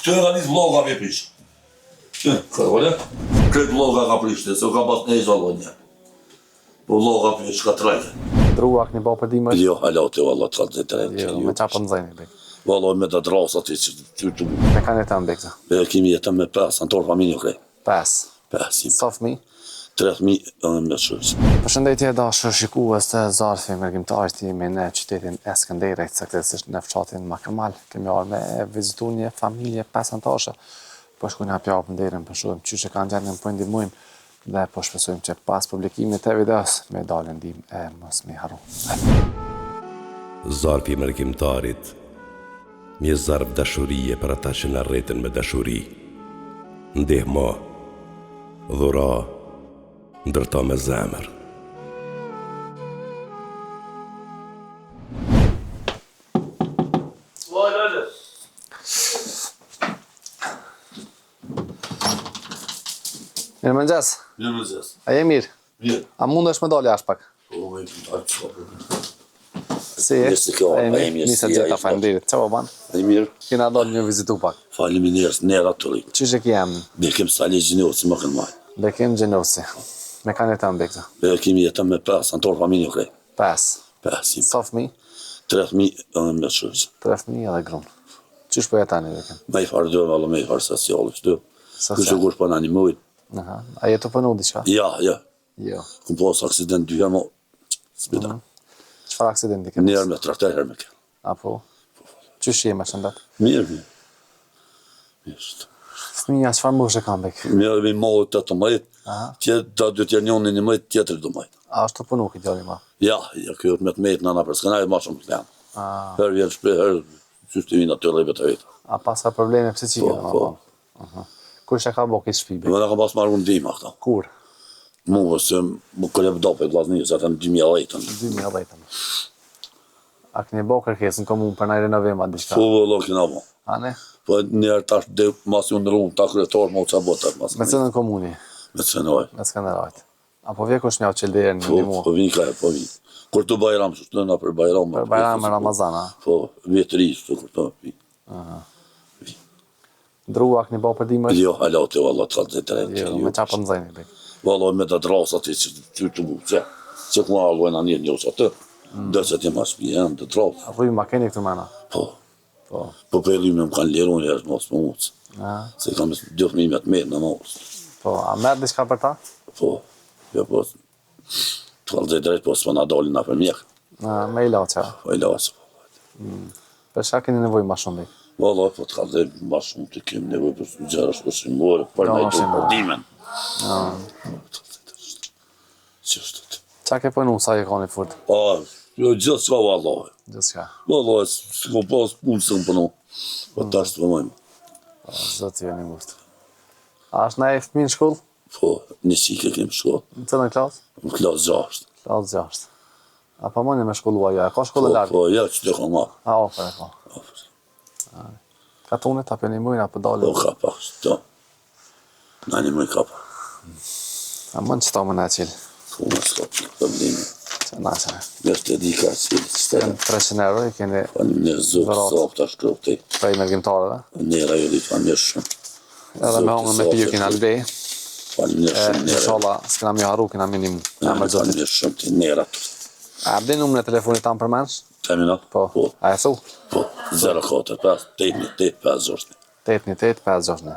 Këtë ka njës vloga me prish. Këtë vloga ka prishte, se ka pas në e zalon një. Po vloga prish ka trajke. Drua këni ba për dimër? Jo, halate, valla, të kalë të trajke. Jo, me qa për nëzajnë, bek. Valla, me të drasat që të... Me ka një të më, bekza? Kemi jetën me 5, antorë familje krej. 5? 5. Sa fëmi? 3.000 edhe me shërës. Përshëndetje dashur shikues të zarfi mërgjimtarit jemi në qytetin e Skënderit, saktësisht në fshatin Makrmal. Kemi ardhur me vizitu një familje 5 anëtare. Po shkojmë hapja për nderin, po shohim çysh e kanë gjendjen, po ndihmojmë dhe po shpresojmë që pas publikimit të videos me dalë ndihmë e mos me harru. Zarfi mërgjimtarit, një zarf dashurie për ata që na rreten me dashuri. Ndihmo, dhura, ndërto me zemër. Mirë mëngjes. Mirë mëngjes. A je mirë? Mirë. A mundesh me dalë jashtë pak? Po, me këmëtarë që ka Si je? A je mirë? Nisa gjeta, faleminderit. Qa po ban? A i mirë? Kena dalë një vizitu pak. Faleminderit, nera të rritë. Qysh e ki emnin? Bekim Salih Gjinot, si më kënë majë. Bekim Gjenosi. Me ka një të më, bekza? Kemi jetën me 5, antorë familje krej. 5? 5. Sa fëmi? 3.000 edhe me shërës. 3 fëmijë edhe grunë. Qysh po jetani, bekim? Me i farë dërë, valla, me i farë sociale që dërë. Social. Kështë kur për në animojnë. Aha. A jetu pënu diqka? Ja. Jo. Këm pas aksident 2 herë, mo, s'bida. Qëfar aksidenti ke? Njerë me trakter herë me kërë. Apo? Qysh je me shëndet? Mirë. Mirë. Fëmija, qëfar mbush e kam, bek? Mirë me mohë të të mëjtë. Aha. Ta dy tjerë njën një mëjtë, tjetër do mëjtë. A është të punu këtë djali ma? Ja, kjo me të mëjtë nëna për s'kënaj, ma shumë të klenë. Ah. Herë vjenë shprej, herë systimin aty rrejbe të vetë. A pas ka probleme psiqike? Po. Kur që ka bo këtë shpi, bek? Më në ka pas marrë ndihma këta. Kur? Muve se më kërë do për vlasnijës, atë në 2010. 2010. A këni bo kërkesë në komunë për najre në vema diqka? Po, vëllo kina mo. A ne? Po njerë tash dhe mas ju në rrumë, ta kryetor, ma u qa botar. Me cënë në komuni? Me cënoj. Me Skënderajt. Apo vje kush mjau qëllderë në një mu? Po vin ka e, po vin. Kur të bajram, së të në për bajram. Për Bajram e Ramazan, a? Po, vjetëri, së të kur të vin. Drua këni bo për dimër? Jo, halate, valla, të kalë të trejtë. Jo, me qa për nëzajnë, bek? Valla, me të drasat që të bu, që ku nga alojnë anir njës atë, dhe që ti ma shpi, janë të drasat. Apo ju ma keni këtë mena? Po, Po. po për elime më kanë liru një është mos më mucë. A? Se kam 2.000 me të metë në mos. Po, a merë diqka për ta? Po, jo po, të kalë të drejtë, po s'po nga dalin nga për mjekë. Me ila qa? Po i lasë. Për shka keni nevoj ma shumë, bek? Valla, po të kalë të ma shumë të kemë nevoj për gjera shpërshimore, për Jo, në i të shimore. përdimen. Që është të? Qa ke pënu sa je ka një furt? A, jo gjithë s'ka valla. Gjithë qka? Valla, s'ko pas punë së më pënu. Po tash të pëmojmë. Po, zëtë jo një mështë. A është na e fëmi në shkollë? Po, një qike kemë shkollë. Në cënë klasë? Në klasë 6. Klasë 6. A pa mëni me shkollua jo, e ka shkollë largë? Po, ja që të ka marë. A, ofer e ka. Ka tunit, apo një mujnë, apo dalë? Po, ka pa, të. Në një mëj ka pa. A mënë që ta më në qilë? Po, në s'ka për problemi. Që na që. Nështë të di ka qilë, që të Kënë 300 euro, i keni falim një zëvë, Vërat. sop të shkropti. prej mërgjimtare dhe. Njëra jo di falim një shumë. Edhe me hongën me piju kina lbej. Falim një shumë njëra. Inshallah, s'kina mi haru, kina minim. Ja më Falim zotit. një shumë të njëra të. A abdi numën e telefonit tamë për mensh? Temina? Po. Po. A e thu? Po, 045, 818, 818-569.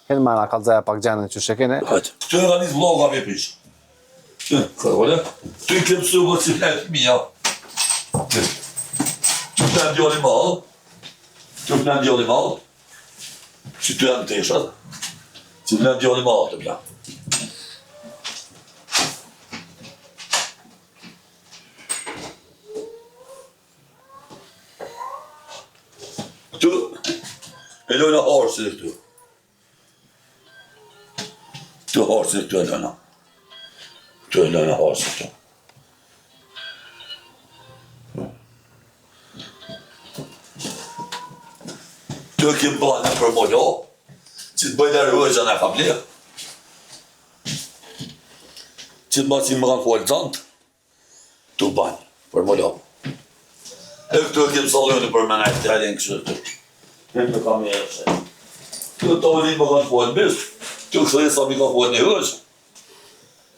Keni mena kalëzaja pak gjendën që shekini? Hajde. Këtë ka njës vloga me prish. Këtë i kemë së vë që fletë mija. Që fletë djali malë. Që fletë djali malë. Që të janë të eshat. Që fletë djali malë të pja. Këtu, e lojnë harësi dhe këtu. Këtu harësi dhe këtu e lojnë. Këtu e lojnë harësi këtu. Këtu e kemë banë për mollo, që të bëjnë e rëvëgjën e familje. Që të ma që më kanë kualë zantë, këtu banë për mollo. E këtu e kemë saloni për menajtë të halin kështë të. Këtë me kam e është. Kjo të olit më kanë folë misë, kjo këresa mi ka folë një hëqë.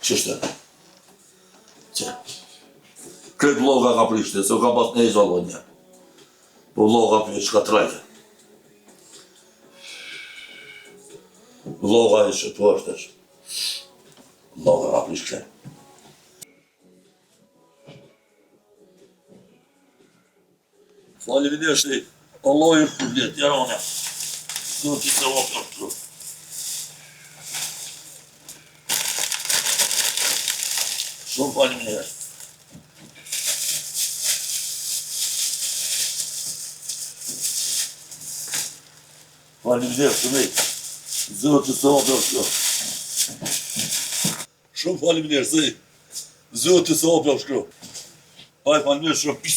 Qështë? Që? Këtë vloga ka prishtë, se ka pas një zalon një. Po vloga për që ka trajke. Vloga e që të është është. Vloga ka prishtë këtë. Faleminderit se Allah ju shpërblet, jarone. Do t'i se vapë të Shumë faleminderit. Faleminderit të mejtë. Zoti se vapë të Shumë faleminderit se Zoti se vapë të Haj, faleminderit shumë.